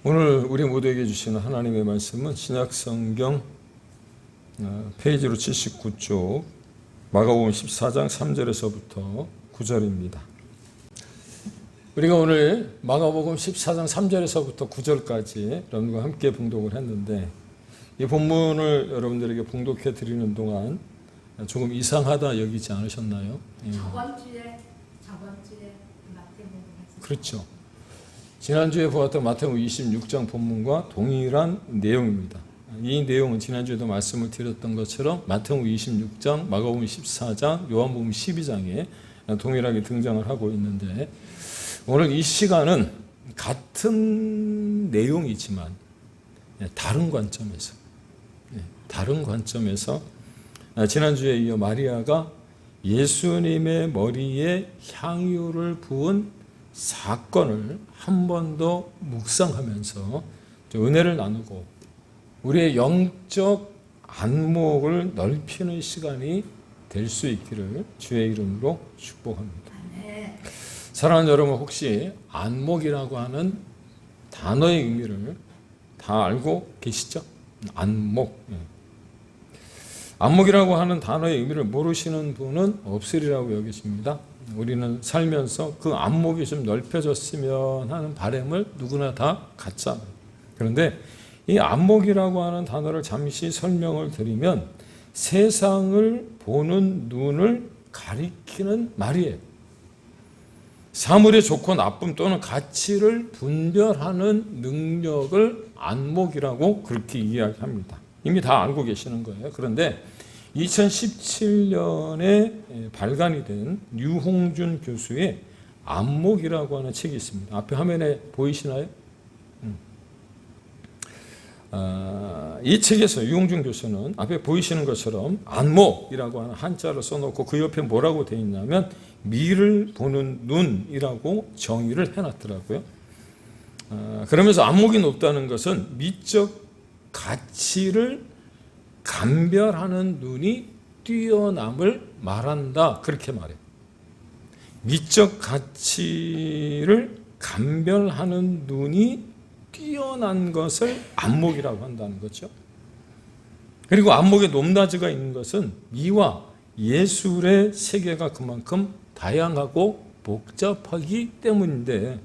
오늘 우리 모두에게 주시는 하나님의 말씀은 신약성경 페이지로 79쪽 마가복음 14장 3절에서부터 9절입니다. 우리가 오늘 마가복음 14장 3절에서부터 9절까지 여러분과 함께 봉독을 했는데, 이 본문을 여러분들에게 봉독해 드리는 동안 조금 이상하다 여기지 않으셨나요? 저번 주에 마태복음 했어요. 그렇죠. 지난주에 보았던 마태복음 26장 본문과 동일한 내용입니다. 이 내용은 지난주에도 말씀을 드렸던 것처럼 마태복음 26장, 마가복음 14장, 요한복음 12장에 동일하게 등장을 하고 있는데, 오늘 이 시간은 같은 내용이지만 다른 관점에서 지난주에 이어 마리아가 예수님의 머리에 향유를 부은 사건을 한 번 더 묵상하면서 은혜를 나누고 우리의 영적 안목을 넓히는 시간이 될 수 있기를 주의 이름으로 축복합니다. 사랑하는 여러분, 혹시 안목이라고 하는 단어의 의미를 다 알고 계시죠? 안목이라고 하는 단어의 의미를 모르시는 분은 없으리라고 여겨집니다. 우리는 살면서 그 안목이 좀 넓혀졌으면 하는 바람을 누구나 다 갖잖아요. 그런데 이 안목이라고 하는 단어를 잠시 설명을 드리면 세상을 보는 눈을 가리키는 말이에요. 사물의 좋고 나쁨 또는 가치를 분별하는 능력을 안목이라고 그렇게 이야기합니다. 이미 다 알고 계시는 거예요. 그런데 2017년에 발간이 된 유홍준 교수의 안목이라고 하는 책이 있습니다. 앞에 화면에 보이시나요? 이 책에서 유홍준 교수는 앞에 보이시는 것처럼 안목이라고 하는 한자를 써놓고 그 옆에 뭐라고 되어 있냐면 미를 보는 눈이라고 정의를 해놨더라고요. 그러면서 안목이 높다는 것은 미적 가치를 감별하는 눈이 뛰어남을 말한다, 그렇게 말해요. 미적 가치를 감별하는 눈이 뛰어난 것을 안목이라고 한다는 거죠. 그리고 안목에 높낮이가 있는 것은 미와 예술의 세계가 그만큼 다양하고 복잡하기 때문인데,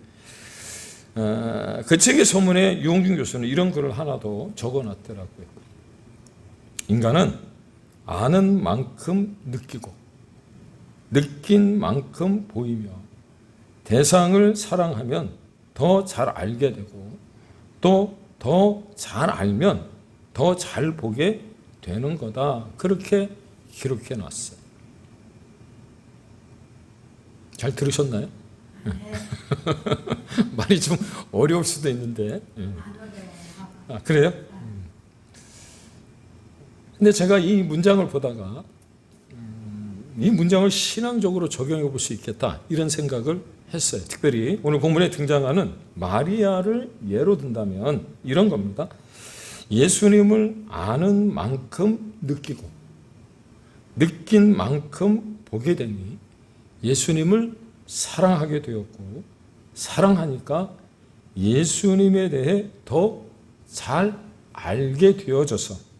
그 책의 서문에 유홍준 교수는 이런 글을 하나 더 적어놨더라고요. 인간은 아는 만큼 느끼고 느낀 만큼 보이며 대상을 사랑하면 더 잘 알게 되고 또 더 잘 알면 더 잘 보게 되는 거다, 그렇게 기록해 놨어요. 잘 들으셨나요? 네. 말이 좀 어려울 수도 있는데. 그래요? 근데 제가 이 문장을 보다가 이 문장을 신앙적으로 적용해 볼 수 있겠다, 이런 생각을 했어요. 특별히 오늘 본문에 등장하는 마리아를 예로 든다면 이런 겁니다. 예수님을 아는 만큼 느끼고 느낀 만큼 보게 되니 예수님을 사랑하게 되었고, 사랑하니까 예수님에 대해 더 잘 알게 되어져서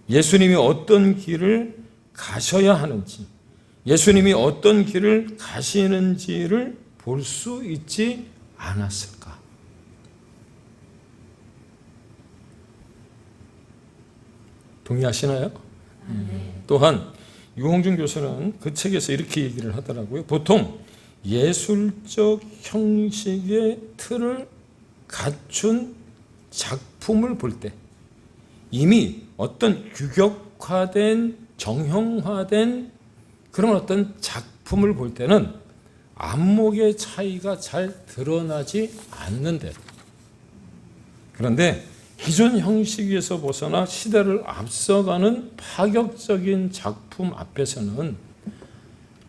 예수님이 어떤 길을 가셔야 하는지, 예수님이 어떤 길을 가시는지를 볼 수 있지 않았을까? 동의하시나요? 또한 유홍준 교수는 그 책에서 이렇게 얘기를 하더라고요. 보통 예술적 형식의 틀을 갖춘 작품을 볼 때 이미 어떤 규격화된, 정형화된 그런 어떤 작품을 볼 때는 안목의 차이가 잘 드러나지 않는데, 그런데 기존 형식에서 벗어나 시대를 앞서가는 파격적인 작품 앞에서는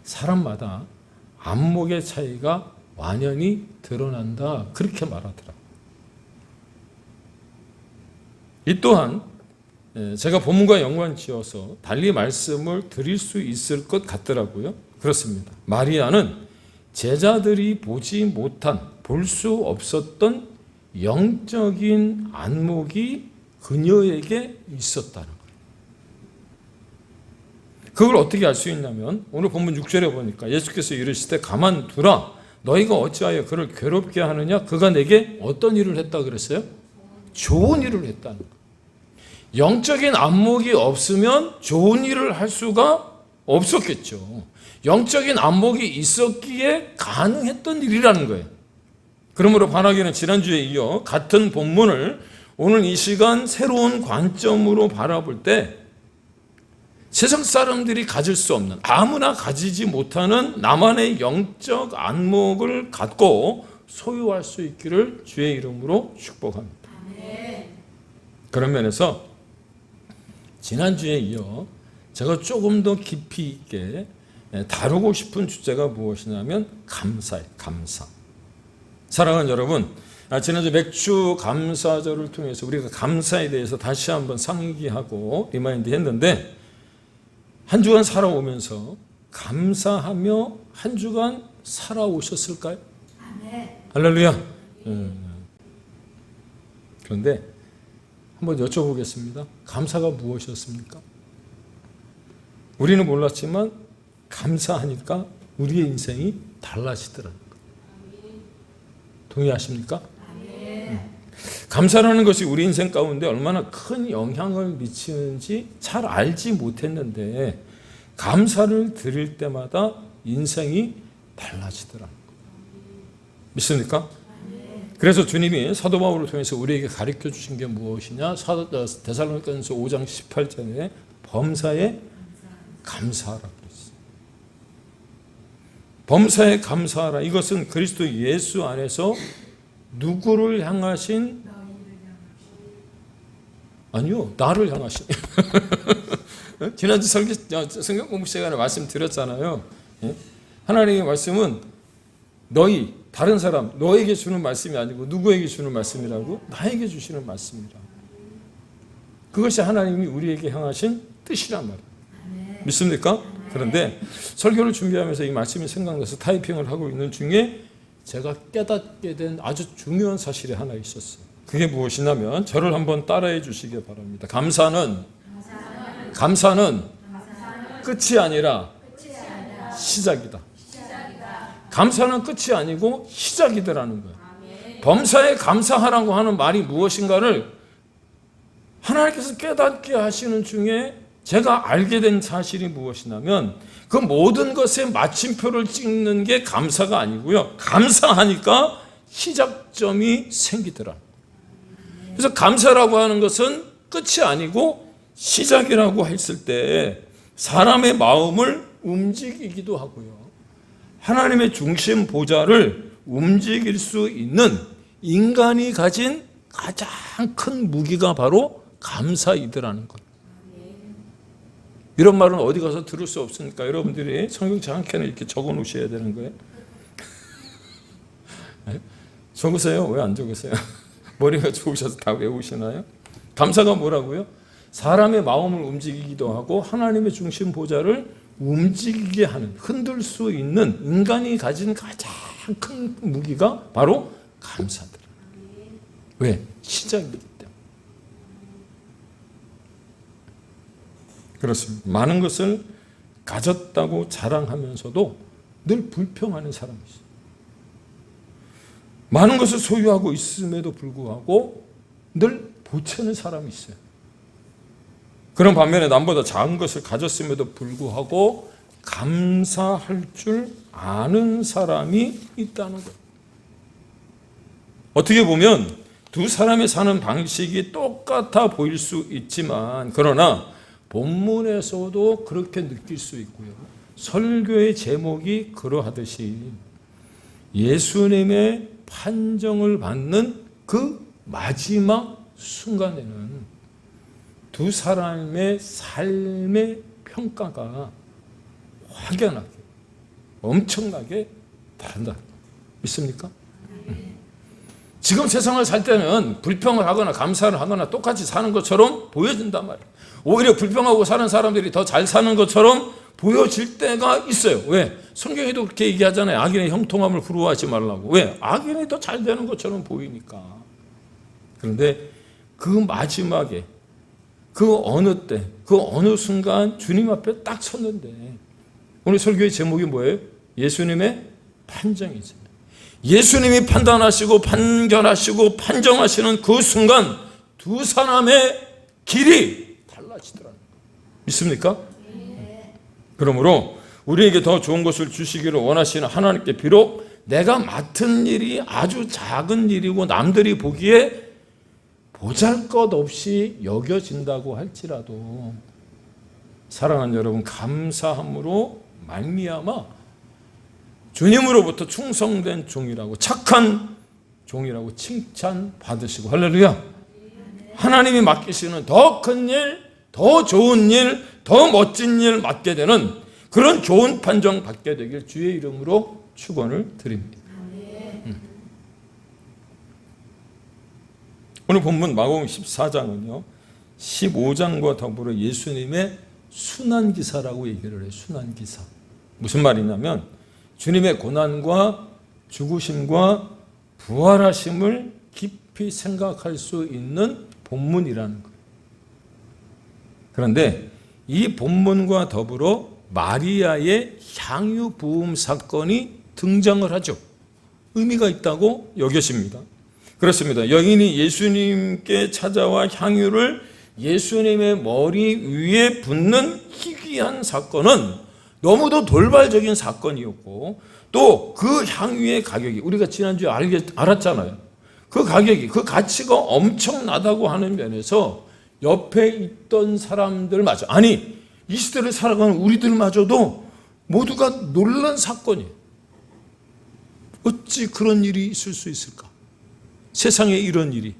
사람마다 안목의 차이가 완연히 드러난다, 그렇게 말하더라고요. 이 또한 제가 본문과 연관지어서 달리 말씀을 드릴 수 있을 것 같더라고요. 그렇습니다. 마리아는 제자들이 보지 못한, 볼 수 없었던 영적인 안목이 그녀에게 있었다는 거예요. 그걸 어떻게 알 수 있냐면 오늘 본문 6절에 보니까 예수께서 이르시되 가만두라 너희가 어찌하여 그를 괴롭게 하느냐 그가 내게 어떤 일을 했다 그랬어요? 좋은 일을 했다는 거예요. 영적인 안목이 없으면 좋은 일을 할 수가 없었겠죠. 영적인 안목이 있었기에 가능했던 일이라는 거예요. 그러므로 바라기는 지난주에 이어 같은 본문을 오늘 이 시간 새로운 관점으로 바라볼 때 세상 사람들이 가질 수 없는 아무나 가지지 못하는 나만의 영적 안목을 갖고 소유할 수 있기를 주의 이름으로 축복합니다. 그런 면에서 지난주에 이어 제가 조금 더 깊이 있게 다루고 싶은 주제가 무엇이냐면 감사예요. 감사. 사랑하는 여러분, 지난주 맥주 감사절을 통해서 우리가 감사에 대해서 다시 한번 상기하고 리마인드 했는데 한 주간 살아오면서 감사하며 한 주간 살아오셨을까요? 할렐루야. 그런데 한번 여쭤보겠습니다. 감사가 무엇이었습니까? 우리는 몰랐지만 감사하니까 우리의 인생이 달라지더라고요. 동의하십니까? 감사라는 것이 우리 인생 가운데 얼마나 큰 영향을 미치는지 잘 알지 못했는데 감사를 드릴 때마다 인생이 달라지더라고요. 믿습니까? 그래서 주님이 사도 바울을 통해서 우리에게 가르쳐 주신 게 무엇이냐? 데살로니가전서 5장 18절에 범사에 감사하라 그랬어요. 범사에 감사하라. 이것은 그리스도 예수 안에서 누구를 향하신? 아니요, 나를 향하신. 지난주 성경 공부 시간에 말씀드렸잖아요. 하나님의 말씀은 너희, 다른 사람, 너에게 주는 말씀이 아니고 누구에게 주는 말씀이라고? 나에게 주시는 말씀이라고. 그것이 하나님이 우리에게 향하신 뜻이란 말이에요. 믿습니까? 그런데 설교를 준비하면서 이 말씀이 생각나서 타이핑을 하고 있는 중에 제가 깨닫게 된 아주 중요한 사실이 하나 있었어요. 그게 무엇이냐면 저를 한번 따라해 주시기 바랍니다. 감사는 끝이 아니라 시작이다. 감사는 끝이 아니고 시작이더라는 거예요. 범사에 감사하라고 하는 말이 무엇인가를 하나님께서 깨닫게 하시는 중에 제가 알게 된 사실이 무엇이냐면 그 모든 것에 마침표를 찍는 게 감사가 아니고요. 감사하니까 시작점이 생기더라. 그래서 감사라고 하는 것은 끝이 아니고 시작이라고 했을 때 사람의 마음을 움직이기도 하고요. 하나님의 중심 보좌를 움직일 수 있는 인간이 가진 가장 큰 무기가 바로 감사이더라는 것. 이런 말은 어디 가서 들을 수 없으니까 여러분들이 성경책 한 켠에 이렇게 적어 놓으셔야 되는 거예요. 적으세요? 왜 안 적으세요? 머리가 좋으셔서 다 외우시나요? 감사가 뭐라고요? 사람의 마음을 움직이기도 하고 하나님의 중심 보좌를 움직이게 하는, 흔들 수 있는 인간이 가진 가장 큰 무기가 바로 감사더라. 왜? 시작이기 때문에. 그렇습니다. 많은 것을 가졌다고 자랑하면서도 늘 불평하는 사람이 있어요. 많은 것을 소유하고 있음에도 불구하고 늘 보채는 사람이 있어요. 그런 반면에 남보다 작은 것을 가졌음에도 불구하고 감사할 줄 아는 사람이 있다는 거예요. 어떻게 보면 두 사람이 사는 방식이 똑같아 보일 수 있지만 그러나 본문에서도 그렇게 느낄 수 있고요. 설교의 제목이 그러하듯이 예수님의 판정을 받는 그 마지막 순간에는 두 사람의 삶의 평가가 확연하게, 엄청나게 다른다. 믿습니까? 지금 세상을 살 때는 불평을 하거나 감사를 하거나 똑같이 사는 것처럼 보여진단 말이에요. 오히려 불평하고 사는 사람들이 더 잘 사는 것처럼 보여질 때가 있어요. 왜? 성경에도 그렇게 얘기하잖아요. 악인의 형통함을 부러워하지 말라고. 왜? 악인이 더 잘 되는 것처럼 보이니까. 그런데 그 마지막에 그 어느 때, 그 어느 순간 주님 앞에 딱 섰는데 오늘 설교의 제목이 뭐예요? 예수님의 판정이죠. 예수님이 판단하시고 판결하시고 판정하시는 그 순간 두 사람의 길이 달라지더라는 거예요. 믿습니까? 그러므로 우리에게 더 좋은 것을 주시기를 원하시는 하나님께 비록 내가 맡은 일이 아주 작은 일이고 남들이 보기에 보잘것없이 여겨진다고 할지라도 사랑하는 여러분, 감사함으로 말미암아 주님으로부터 충성된 종이라고, 착한 종이라고 칭찬받으시고, 할렐루야. 하나님이 맡기시는 더 큰 일, 더 좋은 일, 더 멋진 일 맡게 되는 그런 좋은 판정 받게 되길 주의 이름으로 축원을 드립니다. 오늘 본문 마가복음 14장은요 15장과 더불어 예수님의 순환기사라고 얘기를 해요. 순환기사. 무슨 말이냐면 주님의 고난과 죽으심과 부활하심을 깊이 생각할 수 있는 본문이라는 거예요. 그런데 이 본문과 더불어 마리아의 향유 부음 사건이 등장을 하죠. 의미가 있다고 여겨집니다. 그렇습니다. 여인이 예수님께 찾아와 향유를 예수님의 머리 위에 붓는 희귀한 사건은 너무도 돌발적인 사건이었고, 또 그 향유의 가격이 우리가 지난주에 알았잖아요. 그 가격이, 그 가치가 엄청나다고 하는 면에서 옆에 있던 사람들마저, 아니 이 시대를 살아가는 우리들마저도 모두가 놀란 사건이에요. 어찌 그런 일이 있을 수 있을까? 세상에 이런 일이.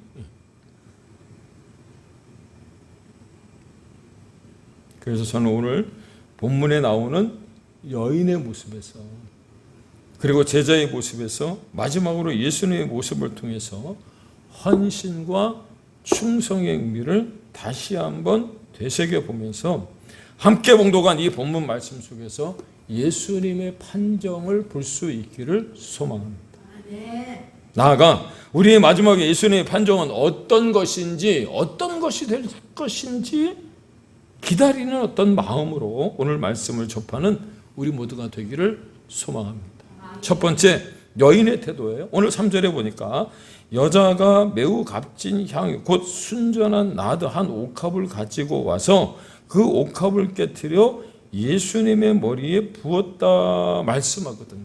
그래서 저는 오늘 본문에 나오는 여인의 모습에서, 그리고 제자의 모습에서, 마지막으로 예수님의 모습을 통해서 헌신과 충성의 의미를 다시 한번 되새겨보면서 함께 봉독한 이 본문 말씀 속에서 예수님의 판정을 볼 수 있기를 소망합니다. 나아가 우리의 마지막에 예수님의 판정은 어떤 것인지, 어떤 것이 될 것인지 기다리는 어떤 마음으로 오늘 말씀을 접하는 우리 모두가 되기를 소망합니다. 첫 번째, 여인의 태도예요. 오늘 3절에 보니까 여자가 매우 값진 향유, 곧 순전한 나드 한 옥합을 가지고 와서 그 옥합을 깨트려 예수님의 머리에 부었다 말씀하거든요.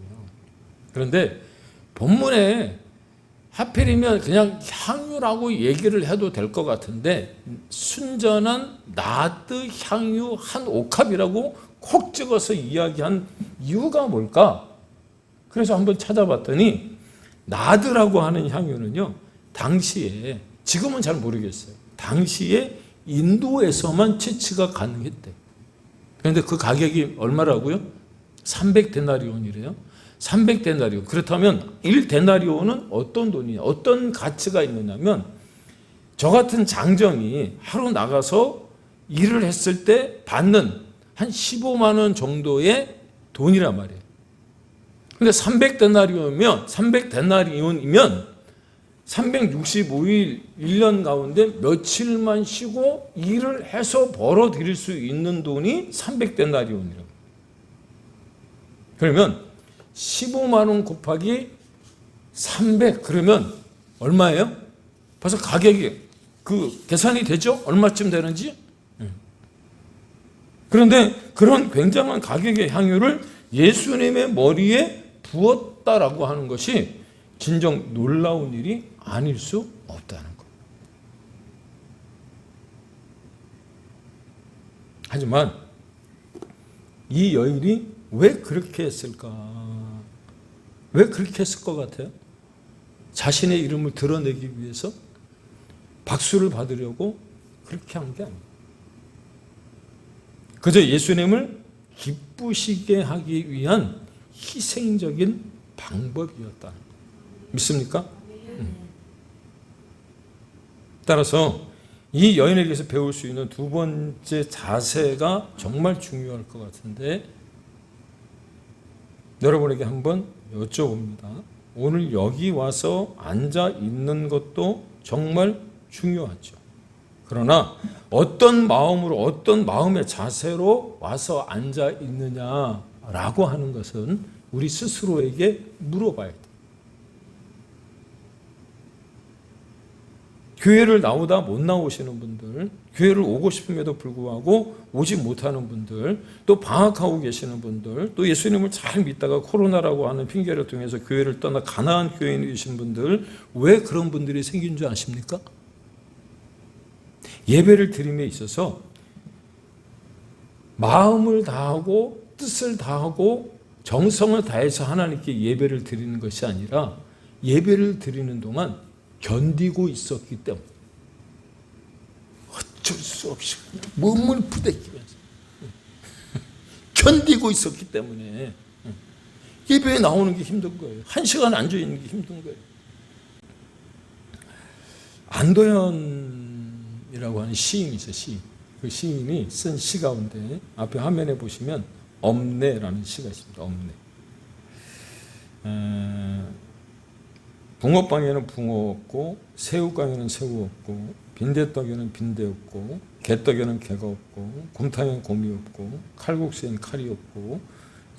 그런데 본문에 하필이면 그냥 향유라고 얘기를 해도 될 것 같은데 순전한 나드 향유 한 옥합이라고 콕 찍어서 이야기한 이유가 뭘까? 그래서 한번 찾아봤더니 나드라고 하는 향유는요, 당시에, 지금은 잘 모르겠어요, 당시에 인도에서만 채취가 가능했대. 그런데 그 가격이 얼마라고요? 300데나리온이래요. 300데나리온. 그렇다면 1데나리온은 어떤 돈이냐, 어떤 가치가 있느냐면 저 같은 장정이 하루 나가서 일을 했을 때 받는 한 15만 원 정도의 돈이란 말이에요. 근데 300데나리온이면 365일 1년 가운데 며칠만 쉬고 일을 해서 벌어들일 수 있는 돈이 300데나리온이라고. 그러면 15만 원 곱하기 300 그러면 얼마예요? 벌써 가격이 그 계산이 되죠? 얼마쯤 되는지? 그런데 그런 굉장한 가격의 향유를 예수님의 머리에 부었다라고 하는 것이 진정 놀라운 일이 아닐 수 없다는 것. 하지만 이 여인이 왜 그렇게 했을까? 왜 그렇게 했을 것 같아요? 자신의 이름을 드러내기 위해서 박수를 받으려고 그렇게 한 게 아니에요. 그저 예수님을 기쁘시게 하기 위한 희생적인 방법이었다. 믿습니까? 따라서 이 여인에게서 배울 수 있는 두 번째 자세가 정말 중요할 것 같은데 여러분에게 한번 여쭤봅니다. 오늘 여기 와서 앉아 있는 것도 정말 중요하죠. 그러나 어떤 마음으로 어떤 마음의 자세로 와서 앉아 있느냐라고 하는 것은 우리 스스로에게 물어봐야 돼요. 교회를 나오다 못 나오시는 분들, 교회를 오고 싶음에도 불구하고 오지 못하는 분들, 또 방학하고 계시는 분들, 또 예수님을 잘 믿다가 코로나라고 하는 핑계를 통해서 교회를 떠나 가난한 교인이 계신 분들, 왜 그런 분들이 생긴 줄 아십니까? 예배를 드림에 있어서 마음을 다하고 뜻을 다하고 정성을 다해서 하나님께 예배를 드리는 것이 아니라 예배를 드리는 동안 견디고 있었기 때문에 어쩔 수 없이 몸을 부대끼면서 견디고 있었기 때문에 예배에 나오는 게 힘든 거예요. 1시간 앉아있는 게 힘든 거예요. 안도현이라고 하는 시인이 있어요. 시인. 그 시인이 쓴 시 가운데 앞에 화면에 보시면 엄내라는 시가 있습니다. 엄내. 붕어빵에는 붕어 없고 새우깡에는 새우 없고 빈대떡에는 빈대 없고 개떡에는 개가 없고 곰탕에는 곰이 없고 칼국수엔 칼이 없고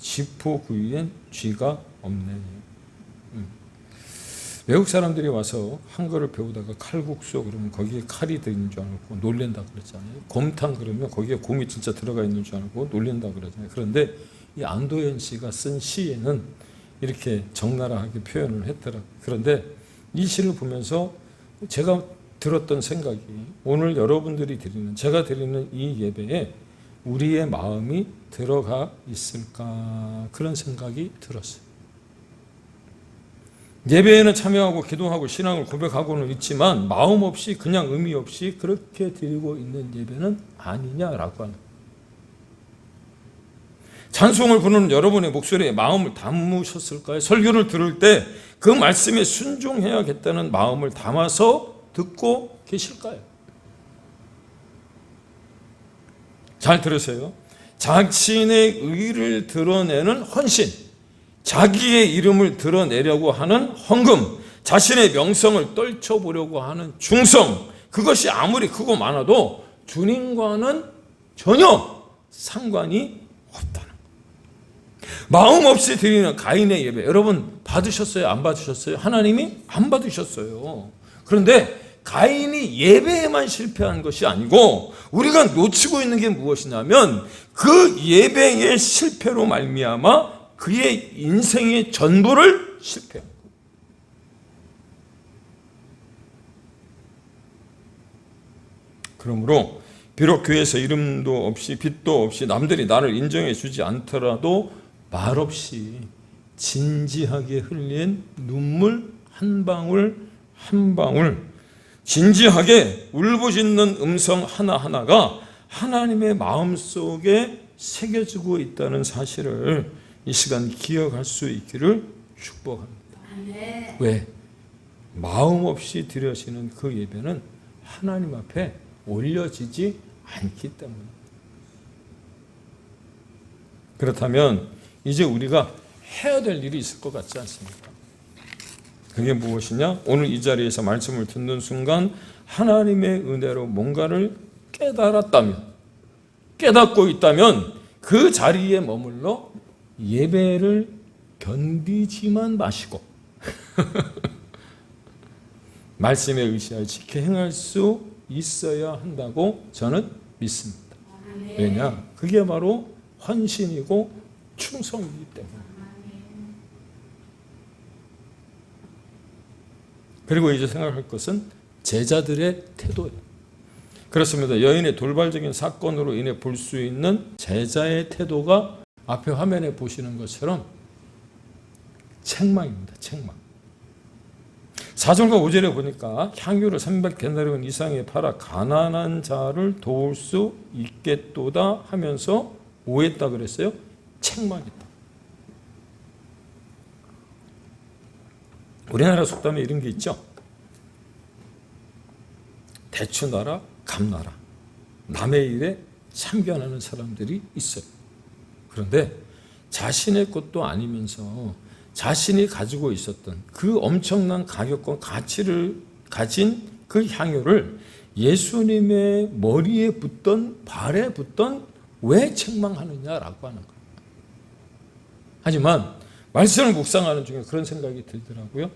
쥐포구이엔 쥐가 없네. 외국 사람들이 와서 한글을 배우다가 칼국수 그러면 거기에 칼이 들어있는 줄 알고 놀랜다 그러잖아요. 곰탕 그러면 거기에 곰이 진짜 들어가 있는 줄 알고 놀랜다 그러잖아요. 그런데 이 안도현 씨가 쓴 시에는 이렇게 적나라하게 표현을 했더라. 그런데 이 시를 보면서 제가 들었던 생각이 오늘 여러분들이 드리는, 제가 드리는 이 예배에 우리의 마음이 들어가 있을까, 그런 생각이 들었어요. 예배에는 참여하고 기도하고 신앙을 고백하고는 있지만 마음 없이 그냥 의미 없이 그렇게 드리고 있는 예배는 아니냐라고 하는. 찬송을 부르는 여러분의 목소리에 마음을 담으셨을까요? 설교를 들을 때 그 말씀에 순종해야겠다는 마음을 담아서 듣고 계실까요? 잘 들으세요. 자신의 의를 드러내는 헌신, 자기의 이름을 드러내려고 하는 헌금, 자신의 명성을 떨쳐보려고 하는 중성, 그것이 아무리 크고 많아도 주님과는 전혀 상관이 없다는 거예요. 마음 없이 드리는 가인의 예배, 여러분 받으셨어요? 안 받으셨어요? 하나님이 안 받으셨어요. 그런데 가인이 예배에만 실패한 것이 아니고 우리가 놓치고 있는 게 무엇이냐면 그 예배의 실패로 말미암아 그의 인생의 전부를 실패한 거예요. 그러므로 비록 교회에서 이름도 없이 빛도 없이 남들이 나를 인정해 주지 않더라도 말없이 진지하게 흘린 눈물 한 방울 한 방울, 진지하게 울부짖는 음성 하나하나가 하나님의 마음속에 새겨지고 있다는 사실을 이 시간 기억할 수 있기를 축복합니다. 네. 왜? 마음 없이 드려지는 그 예배는 하나님 앞에 올려지지 않기 때문에. 그렇다면 이제 우리가 해야 될 일이 있을 것 같지 않습니까? 그게 무엇이냐? 오늘 이 자리에서 말씀을 듣는 순간 하나님의 은혜로 뭔가를 깨닫고 있다면 그 자리에 머물러 예배를 견디지만 마시고 말씀에 의지하여 지켜 행할 수 있어야 한다고 저는 믿습니다. 왜냐? 그게 바로 헌신이고 충성이기 때문에. 그리고 이제 생각할 것은 제자들의 태도예요. 그렇습니다. 여인의 돌발적인 사건으로 인해 볼 수 있는 제자의 태도가 앞에 화면에 보시는 것처럼 책망입니다. 책망. 4절과 5절에 보니까 향유를 300데나리온 이상에 팔아 가난한 자를 도울 수 있겠도다 하면서 오했다 그랬어요. 책망했다. 우리나라 속담에 이런 게 있죠. 대추 놔라, 감 놔라. 남의 일에 참견하는 사람들이 있어요. 그런데 자신의 것도 아니면서 자신이 가지고 있었던 그 엄청난 가격과 가치를 가진 그 향유를 예수님의 머리에 붓던 발에 붓던 왜 책망하느냐라고 하는 거예요. 하지만 말씀을 묵상하는 중에 그런 생각이 들더라고요.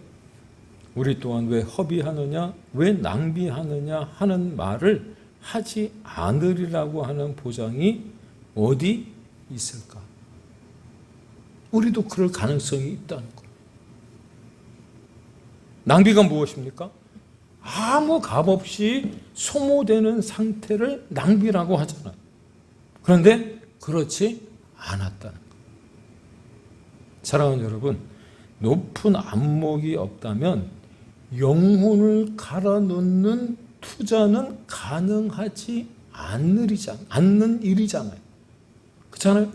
우리 또한 왜 허비하느냐, 왜 낭비하느냐 하는 말을 하지 않으리라고 하는 보장이 어디 있을까? 우리도 그럴 가능성이 있다는 거예요. 낭비가 무엇입니까? 아무 값 없이 소모되는 상태를 낭비라고 하잖아요. 그런데 그렇지 않았다는 거예요. 사랑하는 여러분, 높은 안목이 없다면 영혼을 갈아넣는 투자는 가능하지 않는 일이잖아요. 그렇잖아요?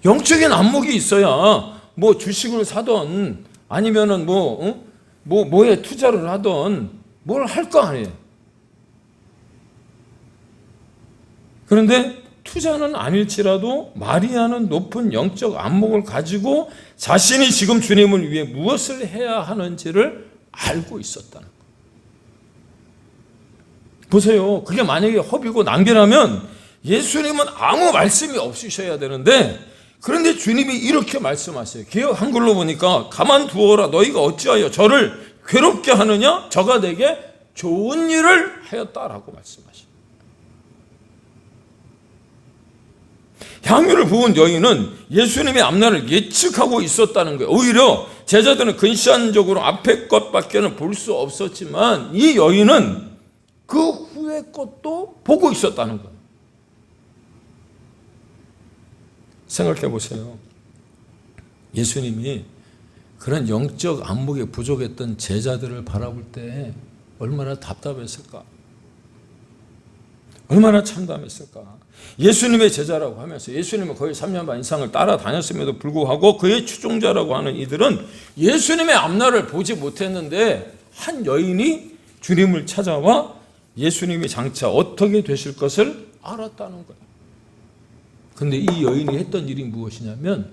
영적인 안목이 있어야 뭐 주식을 사던 아니면은 뭐에 투자를 하던 뭘 할 거 아니에요. 그런데 투자는 아닐지라도 마리아는 높은 영적 안목을 가지고 자신이 지금 주님을 위해 무엇을 해야 하는지를 알고 있었다는 거예요. 보세요. 그게 만약에 허비고 낭비라면 예수님은 아무 말씀이 없으셔야 되는데, 그런데 주님이 이렇게 말씀하세요. 개역 한글로 보니까 가만두어라. 너희가 어찌하여 저를 괴롭게 하느냐? 저가 내게 좋은 일을 하였다라고 말씀하시죠. 향유를 부은 여인은 예수님의 앞날을 예측하고 있었다는 거예요. 오히려 제자들은 근시안적으로 앞의 것밖에는 볼 수 없었지만 이 여인은 그 후의 것도 보고 있었다는 거예요. 생각해 보세요. 예수님이 그런 영적 안목에 부족했던 제자들을 바라볼 때 얼마나 답답했을까? 얼마나 참담했을까? 예수님의 제자라고 하면서 예수님은 거의 3년 반 이상을 따라다녔음에도 불구하고 그의 추종자라고 하는 이들은 예수님의 앞날을 보지 못했는데 한 여인이 주님을 찾아와 예수님이 장차 어떻게 되실 것을 알았다는 거예요. 그런데 이 여인이 했던 일이 무엇이냐면,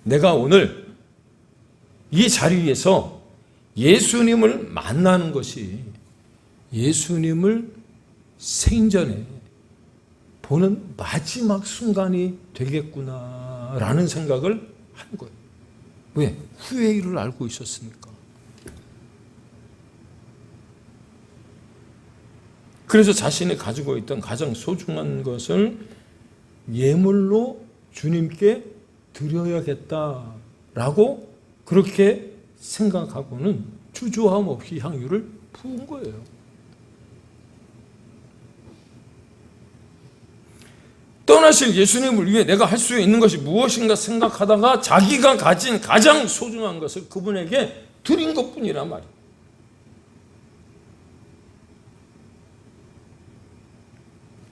내가 오늘 이 자리에서 예수님을 만나는 것이 예수님을 생전에 보는 마지막 순간이 되겠구나라는 생각을 한 거예요. 왜? 후의 일을 알고 있었으니까. 그래서 자신이 가지고 있던 가장 소중한 것을 예물로 주님께 드려야겠다라고 그렇게 생각하고는 주저함 없이 향유를 부은 거예요. 떠나실 예수님을 위해 내가 할 수 있는 것이 무엇인가 생각하다가 자기가 가진 가장 소중한 것을 그분에게 드린 것뿐이란 말이에요.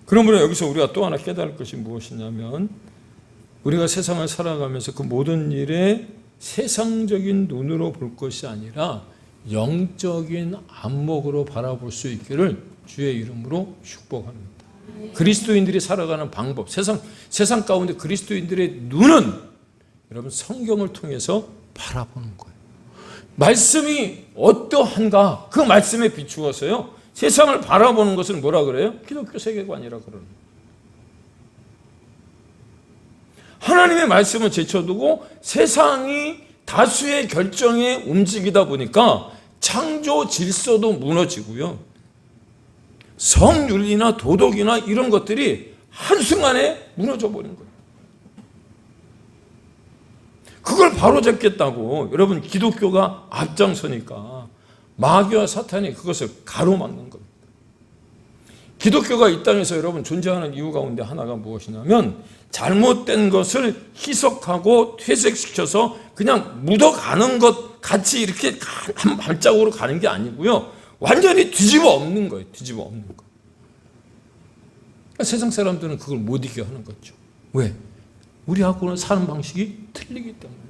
그러므로 여기서 우리가 또 하나 깨달을 것이 무엇이냐면, 우리가 세상을 살아가면서 그 모든 일에 세상적인 눈으로 볼 것이 아니라 영적인 안목으로 바라볼 수 있기를 주의 이름으로 축복합니다. 그리스도인들이 살아가는 방법, 세상 가운데 그리스도인들의 눈은 여러분 성경을 통해서 바라보는 거예요. 말씀이 어떠한가 그 말씀에 비추어서요 세상을 바라보는 것을 뭐라 그래요? 기독교 세계관이라 그러는 거예요. 하나님의 말씀을 제쳐두고 세상이 다수의 결정에 움직이다 보니까 창조 질서도 무너지고요, 성윤리나 도덕이나 이런 것들이 한순간에 무너져 버린 거예요. 그걸 바로잡겠다고 여러분 기독교가 앞장서니까 마귀와 사탄이 그것을 가로막는 겁니다. 기독교가 이 땅에서 여러분 존재하는 이유 가운데 하나가 무엇이냐면, 잘못된 것을 희석하고 퇴색시켜서 그냥 묻어가는 것 같이 이렇게 한 발자국으로 가는 게 아니고요, 완전히 뒤집어 엎는 거예요. 뒤집어 엎는 거. 그러니까 세상 사람들은 그걸 못 이겨 하는 거죠. 왜? 우리하고는 사는 방식이 틀리기 때문에.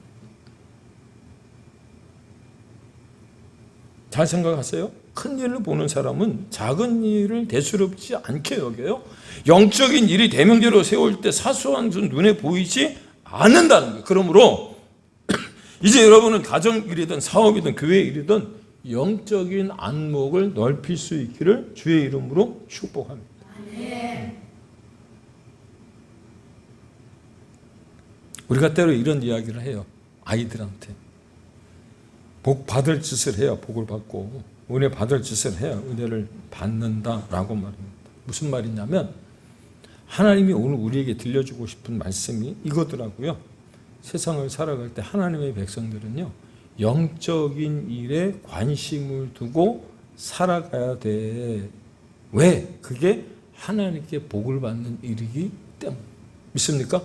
잘 생각하세요. 큰 일을 보는 사람은 작은 일을 대수롭지 않게 여겨요. 영적인 일이 대명제로 세울 때 사소한 것은 눈에 보이지 않는다는 거예요. 그러므로 이제 여러분은 가정 일이든 사업이든 교회 일이든 영적인 안목을 넓힐 수 있기를 주의 이름으로 축복합니다. 우리가 때로 이런 이야기를 해요. 아이들한테. 복 받을 짓을 해야 복을 받고 은혜 받을 짓을 해야 은혜를 받는다라고 말합니다. 무슨 말이냐면 하나님이 오늘 우리에게 들려주고 싶은 말씀이 이거더라고요. 세상을 살아갈 때 하나님의 백성들은요, 영적인 일에 관심을 두고 살아가야 돼. 왜? 그게 하나님께 복을 받는 일이기 때문에. 믿습니까?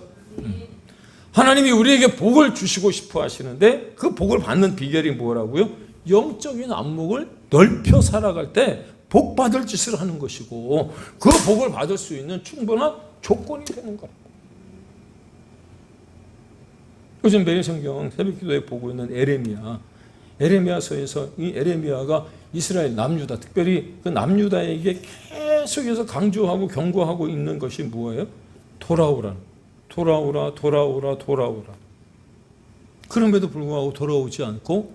하나님이 우리에게 복을 주시고 싶어 하시는데 그 복을 받는 비결이 뭐라고요? 영적인 안목을 넓혀 살아갈 때 복 받을 짓을 하는 것이고 그 복을 받을 수 있는 충분한 조건이 되는 거라고. 요즘 매일 성경 새벽기도에 보고 있는 에레미야서에서 이 에레미야가 이스라엘 남유다, 특별히 그 남유다에게 계속해서 강조하고 경고하고 있는 것이 뭐예요? 돌아오라. 그럼에도 불구하고 돌아오지 않고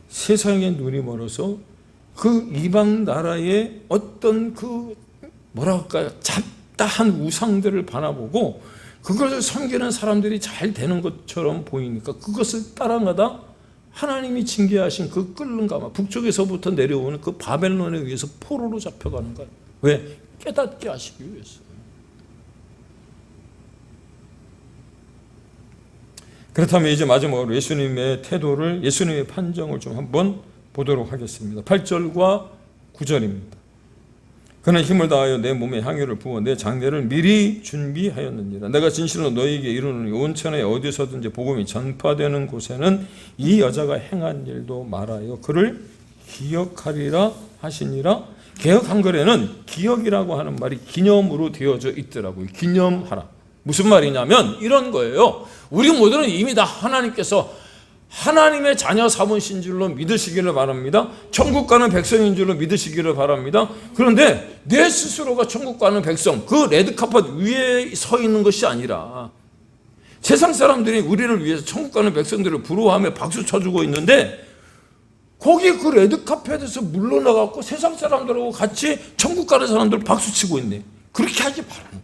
세상의 눈이 멀어서 그 이방 나라의 어떤 그 뭐랄까요, 잡다한 우상들을 바라보고 그것을 섬기는 사람들이 잘 되는 것처럼 보이니까 그것을 따라가다 하나님이 징계하신 그 끓는 가마, 북쪽에서부터 내려오는 그 바벨론에 의해서 포로로 잡혀가는 거예요. 왜? 깨닫게 하시기 위해서. 그렇다면 이제 마지막으로 예수님의 태도를, 예수님의 판정을 좀 한번 보도록 하겠습니다. 8절과 9절입니다. 그는 힘을 다하여 내 몸에 향유를 부어 내 장례를 미리 준비하였느니라. 내가 진실로 너희에게 이르노니 온 천하에 어디서든지 복음이 전파되는 곳에는 이 여자가 행한 일도 말하여 그를 기억하리라 하시니라. 개역 한글에는 기억이라고 하는 말이 기념으로 되어져 있더라고요. 기념하라. 무슨 말이냐면 이런 거예요. 우리 모두는 이미 다 하나님께서 하나님의 자녀 삼으신 줄로 믿으시기를 바랍니다. 천국 가는 백성인 줄로 믿으시기를 바랍니다. 그런데 내 스스로가 천국 가는 백성, 그 레드카펫 위에 서 있는 것이 아니라 세상 사람들이 우리를 위해서 천국 가는 백성들을 부러워하며 박수 쳐주고 있는데 거기 그 레드카펫에서 물러나갖고 세상 사람들하고 같이 천국 가는 사람들 박수 치고 있네. 그렇게 하지 말라는 거예요.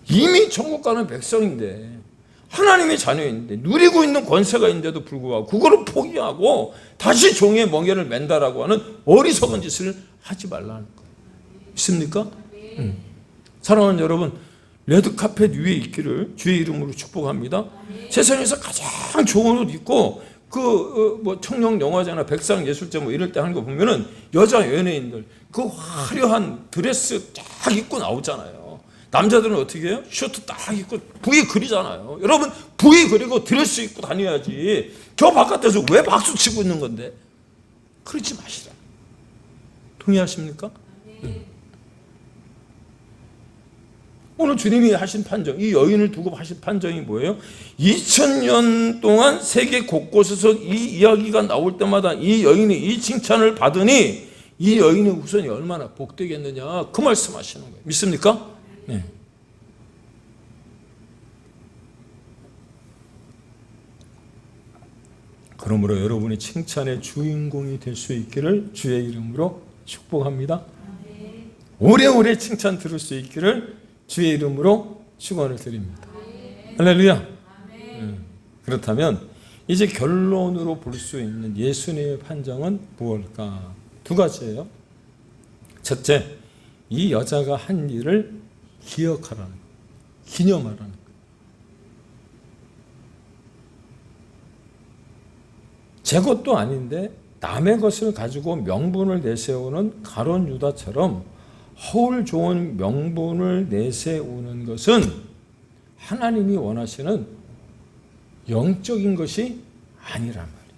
이미 천국 가는 백성인데 하나님의 자녀인데 누리고 있는 권세가 있는데도 불구하고 그거를 포기하고 다시 종의 멍에를 맨다라고 하는 어리석은 짓을 하지 말라는 거예요. 있습니까? 사랑하는 여러분, 레드카펫 위에 있기를 주의 이름으로 축복합니다. 세상에서 가장 좋은 옷 입고 뭐 청룡 영화제나 백상 예술제 뭐 이럴 때 하는 거 보면은 여자 연예인들 그 화려한 드레스 쫙 입고 나오잖아요. 남자들은 어떻게 해요? 셔츠 딱 입고 부위 그리잖아요. 여러분, 부위 그리고 드레스 입고 다녀야지. 저 바깥에서 왜 박수 치고 있는 건데? 그러지 마시라. 동의하십니까? 오늘 주님이 하신 판정, 이 여인을 두고 하신 판정이 뭐예요? 2000년 동안 세계 곳곳에서 이 이야기가 나올 때마다 이 여인이 이 칭찬을 받으니 이 여인의 후손이 얼마나 복되겠느냐, 그 말씀하시는 거예요. 믿습니까? 네. 그러므로 여러분이 칭찬의 주인공이 될 수 있기를 주의 이름으로 축복합니다. 오래오래 칭찬 들을 수 있기를 주의 이름으로 축원을 드립니다. 할렐루야. 그렇다면 이제 결론으로 볼 수 있는 예수님의 판정은 무엇일까? 두 가지예요. 첫째, 이 여자가 한 일을 기억하라는 거예요. 기념하라는 거예요. 제 것도 아닌데 남의 것을 가지고 명분을 내세우는 가룟 유다처럼 허울 좋은 명분을 내세우는 것은 하나님이 원하시는 영적인 것이 아니란 말이에요.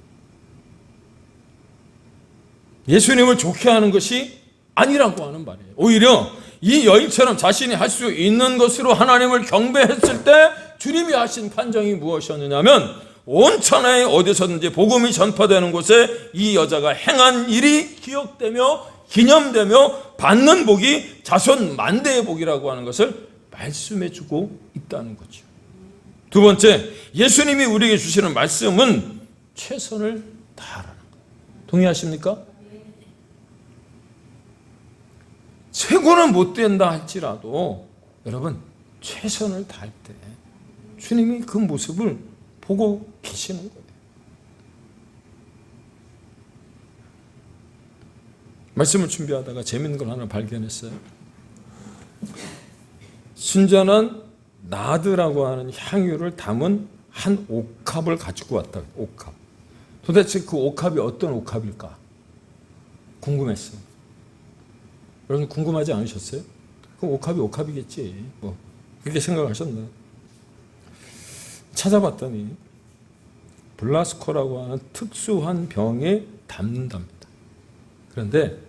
예수님을 좋게 하는 것이 아니라고 하는 말이에요. 오히려 이 여인처럼 자신이 할 수 있는 것으로 하나님을 경배했을 때 주님이 하신 판정이 무엇이었느냐면 온 천하에 어디서든지 복음이 전파되는 곳에 이 여자가 행한 일이 기억되며 기념되며 받는 복이 자손 만대의 복이라고 하는 것을 말씀해주고 있다는 거죠. 두 번째, 예수님이 우리에게 주시는 말씀은 최선을 다하라는 거예요. 동의하십니까? 최고는 못 된다 할지라도 여러분 최선을 다할 때 주님이 그 모습을 보고 계시는 거예요. 말씀을 준비하다가 재밌는 걸 하나 발견했어요. 순전한 나드라고 하는 향유를 담은 한 옥합을 가지고 왔다. 옥합. 도대체 그 옥합이 어떤 옥합일까? 궁금했어요. 여러분 궁금하지 않으셨어요? 그 옥합이 옥합이겠지. 뭐 그렇게 생각하셨나요? 찾아봤더니 블라스코라고 하는 특수한 병에 담는답니다. 그런데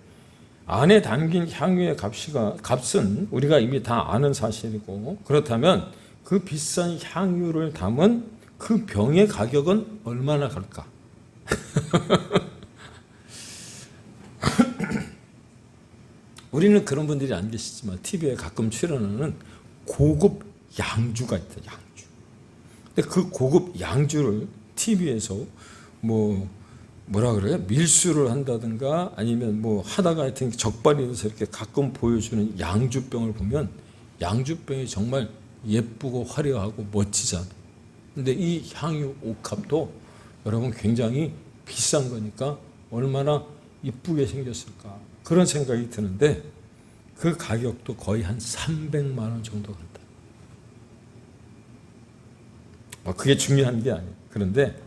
안에 담긴 향유의 값은 우리가 이미 다 아는 사실이고, 그렇다면 그 비싼 향유를 담은 그 병의 가격은 얼마나 갈까? 우리는 그런 분들이 안 계시지만 TV에 가끔 출연하는 고급 양주가 있다. 양주. 근데 그 고급 양주를 TV에서 뭐라 그래요? 밀수를 한다든가 아니면 뭐 하다가 하여튼 적발이 돼서 이렇게 가끔 보여주는 양주병을 보면 양주병이 정말 예쁘고 화려하고 멋지잖아요. 근데 이 향유 옥합도 여러분 굉장히 비싼 거니까 얼마나 이쁘게 생겼을까 그런 생각이 드는데 그 가격도 거의 한 300만 원 정도 간다. 그게 중요한 게 아니에요. 그런데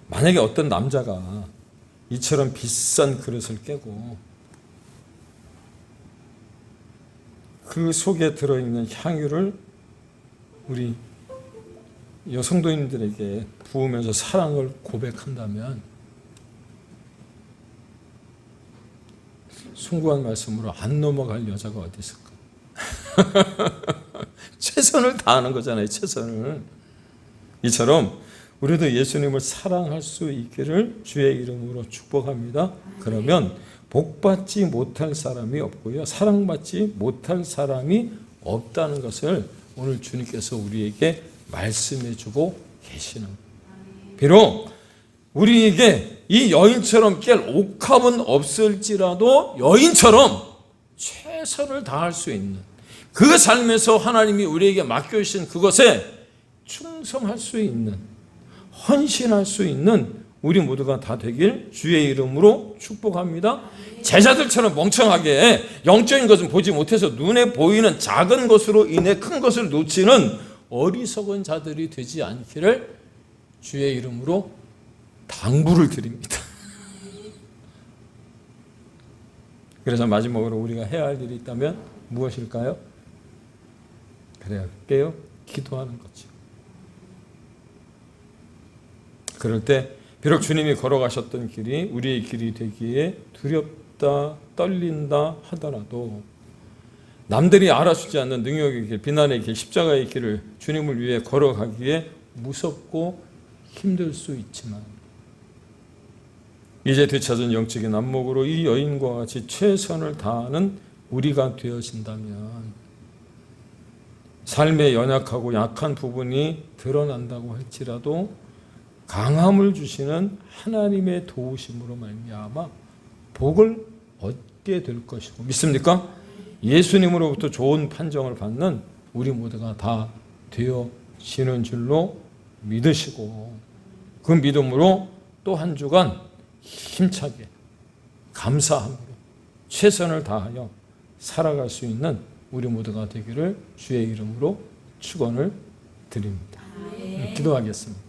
만약에 어떤 남자가 이처럼 비싼 그릇을 깨고 그 속에 들어있는 향유를 우리 여성도인들에게 부으면서 사랑을 고백한다면 숭고한 말씀으로 안 넘어갈 여자가 어디 있을까? 최선을 다하는 거잖아요. 최선을. 이처럼 우리도 예수님을 사랑할 수 있기를 주의 이름으로 축복합니다. 그러면 복받지 못할 사람이 없고요. 사랑받지 못할 사람이 없다는 것을 오늘 주님께서 우리에게 말씀해 주고 계시는 거예요. 비록 우리에게 이 여인처럼 깰 옥합은 없을지라도 여인처럼 최선을 다할 수 있는 그 삶에서 하나님이 우리에게 맡겨주신 그것에 충성할 수 있는 헌신할 수 있는 우리 모두가 다 되길 주의 이름으로 축복합니다. 제자들처럼 멍청하게 영적인 것은 보지 못해서 눈에 보이는 작은 것으로 인해 큰 것을 놓치는 어리석은 자들이 되지 않기를 주의 이름으로 당부를 드립니다. 그래서 마지막으로 우리가 해야 할 일이 있다면 무엇일까요? 그래요. 기도하는 거죠. 그럴 때 비록 주님이 걸어가셨던 길이 우리의 길이 되기에 두렵다, 떨린다 하더라도 남들이 알아주지 않는 능력의 길, 비난의 길, 십자가의 길을 주님을 위해 걸어가기에 무섭고 힘들 수 있지만 이제 되찾은 영적인 안목으로 이 여인과 같이 최선을 다하는 우리가 되어진다면 삶의 연약하고 약한 부분이 드러난다고 할지라도 강함을 주시는 하나님의 도우심으로 말미암아 복을 얻게 될 것이고 믿습니까? 예수님으로부터 좋은 판정을 받는 우리 모두가 다 되어지는 줄로 믿으시고 그 믿음으로 또 한 주간 힘차게 감사함으로 최선을 다하여 살아갈 수 있는 우리 모두가 되기를 주의 이름으로 축원을 드립니다. 기도하겠습니다.